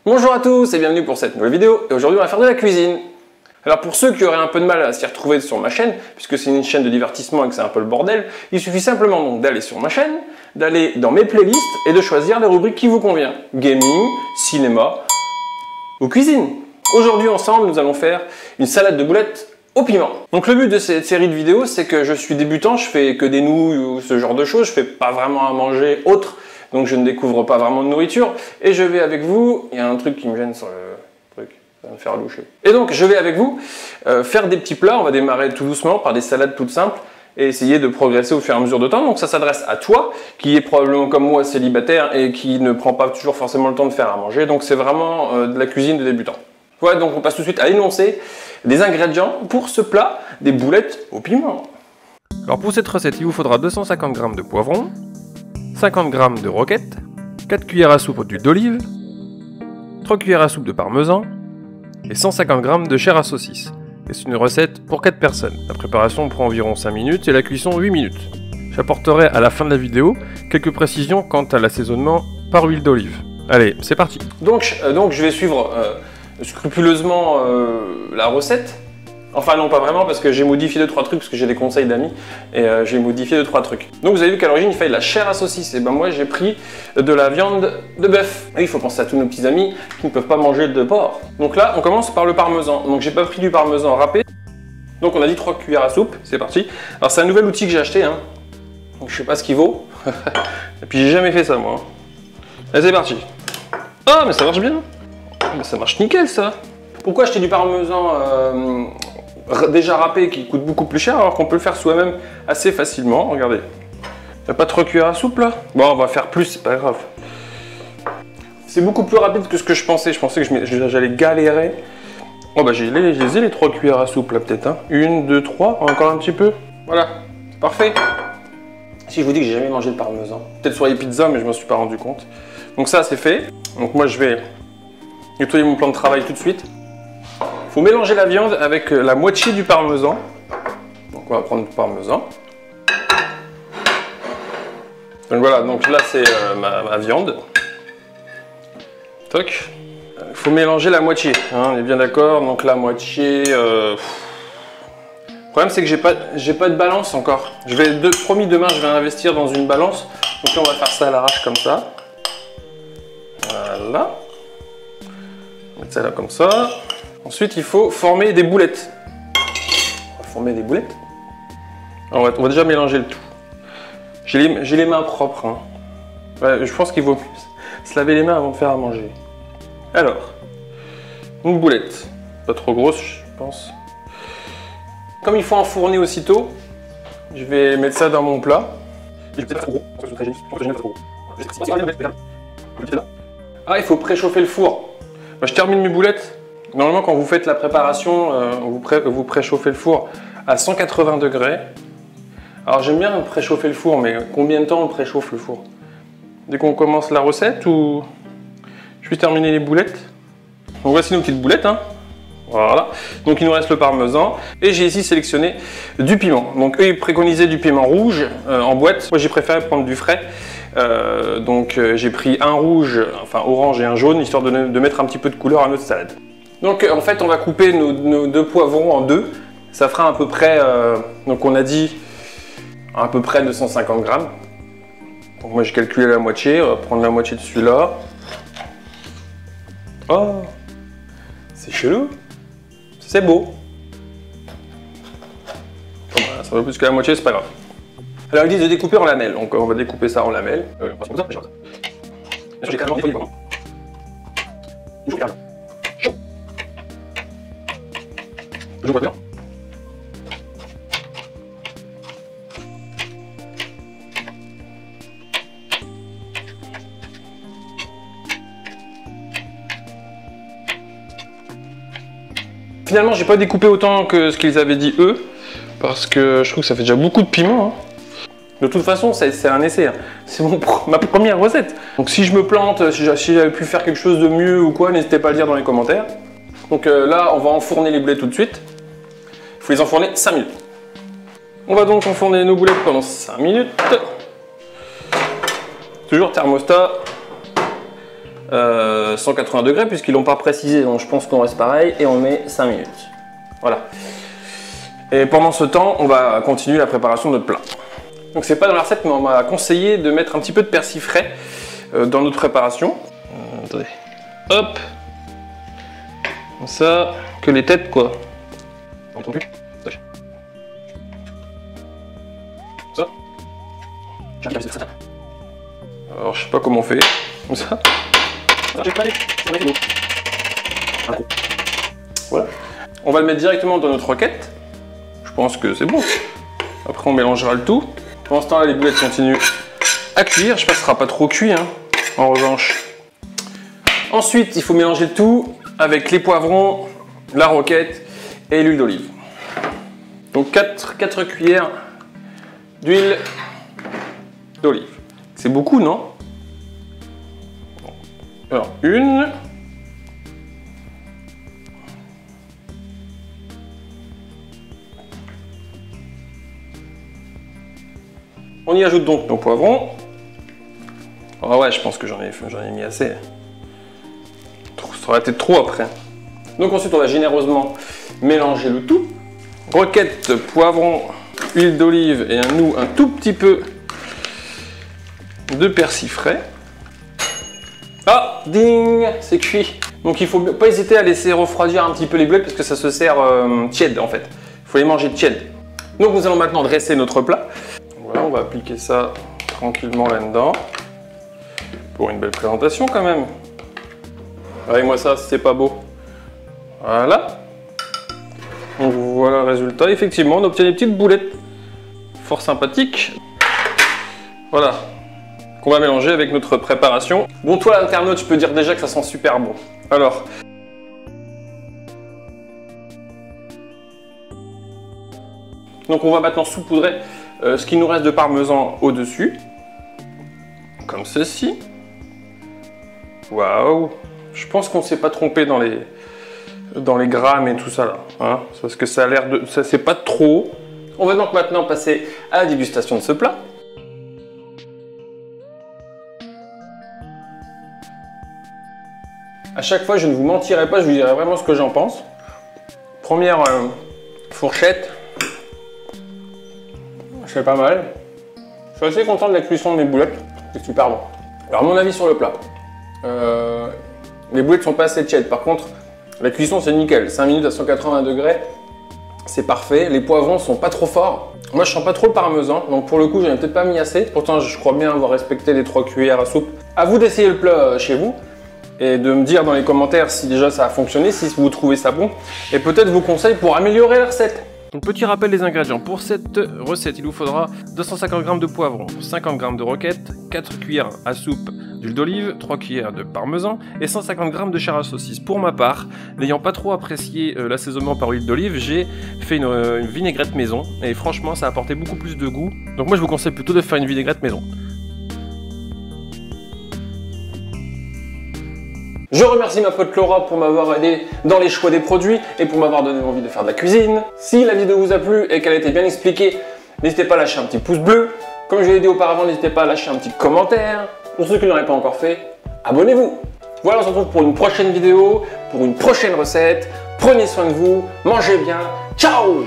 Bonjour à tous et bienvenue pour cette nouvelle vidéo. Et aujourd'hui on va faire de la cuisine. Alors pour ceux qui auraient un peu de mal à s'y retrouver sur ma chaîne, puisque c'est une chaîne de divertissement et que c'est un peu le bordel, il suffit simplement donc d'aller sur ma chaîne, d'aller dans mes playlists et de choisir les rubriques qui vous conviennent. Gaming, cinéma ou cuisine. Aujourd'hui ensemble nous allons faire une salade de boulettes au piment. Donc le but de cette série de vidéos, c'est que je suis débutant, je fais que des nouilles ou ce genre de choses, je fais pas vraiment à manger autre, donc je ne découvre pas vraiment de nourriture, et je vais avec vous, il y a un truc qui me gêne sur le truc, ça va me faire loucher. Et donc je vais avec vous faire des petits plats, on va démarrer tout doucement par des salades toutes simples, et essayer de progresser au fur et à mesure de temps. Donc ça s'adresse à toi, qui est probablement comme moi célibataire, et qui ne prend pas toujours forcément le temps de faire à manger, donc c'est vraiment de la cuisine de débutant. Voilà, donc on passe tout de suite à énoncer des ingrédients pour ce plat, des boulettes au piment. Alors pour cette recette, il vous faudra 250 g de poivron, 50 g de roquette, 4 cuillères à soupe d'huile d'olive, 3 cuillères à soupe de parmesan et 150 g de chair à saucisse. Et c'est une recette pour 4 personnes. La préparation prend environ 5 minutes et la cuisson 8 minutes. J'apporterai à la fin de la vidéo quelques précisions quant à l'assaisonnement par huile d'olive. Allez, c'est parti. Donc je vais suivre scrupuleusement la recette. Enfin non, pas vraiment, parce que j'ai modifié 2-3 trucs, parce que j'ai des conseils d'amis, et j'ai modifié 2-3 trucs. Donc vous avez vu qu'à l'origine, il fallait de la chair à saucisse, et ben moi j'ai pris de la viande de bœuf. Et il faut penser à tous nos petits amis qui ne peuvent pas manger de porc. Donc là, on commence par le parmesan. Donc j'ai pas pris du parmesan râpé. Donc on a dit 3 cuillères à soupe, c'est parti. Alors c'est un nouvel outil que j'ai acheté, hein. Donc je sais pas ce qu'il vaut. Et puis j'ai jamais fait ça moi. Allez, c'est parti. Ah mais ça marche bien. Mais ça marche nickel ça. Pourquoi acheter du parmesan déjà râpé qui coûte beaucoup plus cher alors qu'on peut le faire soi-même assez facilement? Regardez. T'as pas 3 cuillères à soupe là? Bon, on va faire plus, c'est pas grave. C'est beaucoup plus rapide que ce que je pensais. Je pensais que j'allais galérer. Oh bah j'ai les 3 cuillères à soupe là peut-être. Hein. 1, 2, 3, encore un petit peu. Voilà, c'est parfait. Si je vous dis que j'ai jamais mangé de parmesan. Peut-être sur les pizzas mais je m'en suis pas rendu compte. Donc ça c'est fait. Donc moi je vais nettoyer mon plan de travail tout de suite. Il faut mélanger la viande avec la moitié du parmesan. Donc on va prendre du parmesan. Donc voilà, donc là c'est ma viande. Toc. Il faut mélanger la moitié, hein, on est bien d'accord. Donc la moitié... Le problème c'est que j'ai pas de balance encore. Promis demain je vais investir dans une balance. Donc là on va faire ça à l'arrache comme ça. Voilà. On va mettre ça là comme ça. Ensuite, il faut former des boulettes. On va former des boulettes. Alors, on va déjà mélanger le tout. J'ai les mains propres. Hein. Ouais, je pense qu'il vaut mieux se laver les mains avant de faire à manger. Alors, une boulette. Pas trop grosse, je pense. Comme il faut enfourner aussitôt, je vais mettre ça dans mon plat. Ah, il faut préchauffer le four. Moi, je termine mes boulettes. Normalement, quand vous faites la préparation, vous préchauffez le four à 180 degrés. Alors, j'aime bien préchauffer le four, mais combien de temps on préchauffe le four? Dès qu'on commence la recette ou je vais terminer les boulettes? Donc, voici nos petites boulettes. Hein. Voilà. Donc, il nous reste le parmesan. Et j'ai ici sélectionné du piment. Donc, eux, ils préconisaient du piment rouge en boîte. Moi, j'ai préféré prendre du frais. Donc, j'ai pris un rouge, enfin orange et un jaune, histoire de mettre un petit peu de couleur à notre salade. Donc en fait on va couper nos 2 poivrons en 2, ça fera à peu près, donc on a dit à peu près 250 g. Donc moi j'ai calculé la moitié, on va prendre la moitié de celui-là. Oh, c'est chelou, c'est beau. Bon, bah, ça va plus que la moitié, c'est pas grave. Alors ils disent de découper en lamelles, donc on va découper ça en lamelles. Finalement, j'ai pas découpé autant que ce qu'ils avaient dit eux, parce que je trouve que ça fait déjà beaucoup de piment. Hein. De toute façon, c'est un essai. Hein. C'est ma première recette. Donc si je me plante, si j'avais pu faire quelque chose de mieux ou quoi, n'hésitez pas à le dire dans les commentaires. Donc là, on va enfourner les boulettes tout de suite. Il faut les enfourner 5 minutes. On va donc enfourner nos boulettes pendant 5 minutes. Toujours thermostat 180 degrés puisqu'ils l'ont pas précisé, donc je pense qu'on reste pareil et on met 5 minutes. Voilà. Et pendant ce temps, on va continuer la préparation de notre plat. Donc c'est pas dans la recette, mais on m'a conseillé de mettre un petit peu de persil frais dans notre préparation. Attendez. Hop. Comme ça, que les têtes quoi. On entend plus. Ça. Alors je sais pas comment on fait. Comme ça. Voilà. On va le mettre directement dans notre roquette. Je pense que c'est bon. Après on mélangera le tout. Pendant ce temps-là, les boulettes continuent à cuire. Je pense que ce sera pas trop cuit, hein, en revanche. Ensuite, il faut mélanger le tout avec les poivrons, la roquette et l'huile d'olive. Donc 4 cuillères d'huile d'olive. C'est beaucoup, non? Alors, une. On y ajoute donc nos poivrons. Ah ouais, je pense que j'en ai mis assez. Ça aurait été trop après. Donc ensuite, on va généreusement mélanger le tout. Roquette, poivron, huile d'olive et un tout petit peu de persil frais. Ah, ding, c'est cuit. Donc il ne faut pas hésiter à laisser refroidir un petit peu les boulettes parce que ça se sert tiède en fait. Il faut les manger tièdes. Donc nous allons maintenant dresser notre plat. Voilà, on va appliquer ça tranquillement là-dedans. Pour une belle présentation quand même. Regardez-moi ça, si c'est pas beau. Voilà. Donc voilà le résultat. Effectivement, on obtient des petites boulettes fort sympathiques. Voilà. Qu'on va mélanger avec notre préparation. Bon, toi l'internaute, je peux dire déjà que ça sent super bon. Alors. Donc on va maintenant saupoudrer ce qui nous reste de parmesan au-dessus. Comme ceci. Waouh! Je pense qu'on ne s'est pas trompé dans les grammes et tout ça là. Hein, parce que ça a l'air de... ça c'est pas trop. On va donc maintenant passer à la dégustation de ce plat. À chaque fois, je ne vous mentirai pas, je vous dirai vraiment ce que j'en pense. Première fourchette. C'est pas mal. Je suis assez content de la cuisson de mes boulettes. C'est super bon. Alors mon avis sur le plat. Les boulettes sont pas assez tièdes. Par contre, la cuisson c'est nickel. 5 minutes à 180 degrés, c'est parfait. Les poivrons sont pas trop forts. Moi je sens pas trop le parmesan, donc pour le coup j'en ai peut-être pas mis assez. Pourtant je crois bien avoir respecté les 3 cuillères à soupe. À vous d'essayer le plat chez vous et de me dire dans les commentaires si déjà ça a fonctionné, si vous trouvez ça bon et peut-être vos conseils pour améliorer la recette. Donc petit rappel des ingrédients. Pour cette recette, il vous faudra 250 g de poivrons, 50 g de roquette, 4 cuillères à soupe d'huile d'olive, 3 cuillères de parmesan et 150 g de chair à saucisse. Pour ma part, n'ayant pas trop apprécié l'assaisonnement par huile d'olive, j'ai fait une vinaigrette maison et franchement ça a apporté beaucoup plus de goût. Donc moi je vous conseille plutôt de faire une vinaigrette maison. Je remercie ma pote Laura pour m'avoir aidé dans les choix des produits et pour m'avoir donné envie de faire de la cuisine. Si la vidéo vous a plu et qu'elle a été bien expliquée, n'hésitez pas à lâcher un petit pouce bleu. Comme je l'ai dit auparavant, n'hésitez pas à lâcher un petit commentaire. Pour ceux qui ne l'auraient pas encore fait, abonnez-vous. Voilà, on se retrouve pour une prochaine vidéo, pour une prochaine recette. Prenez soin de vous, mangez bien. Ciao!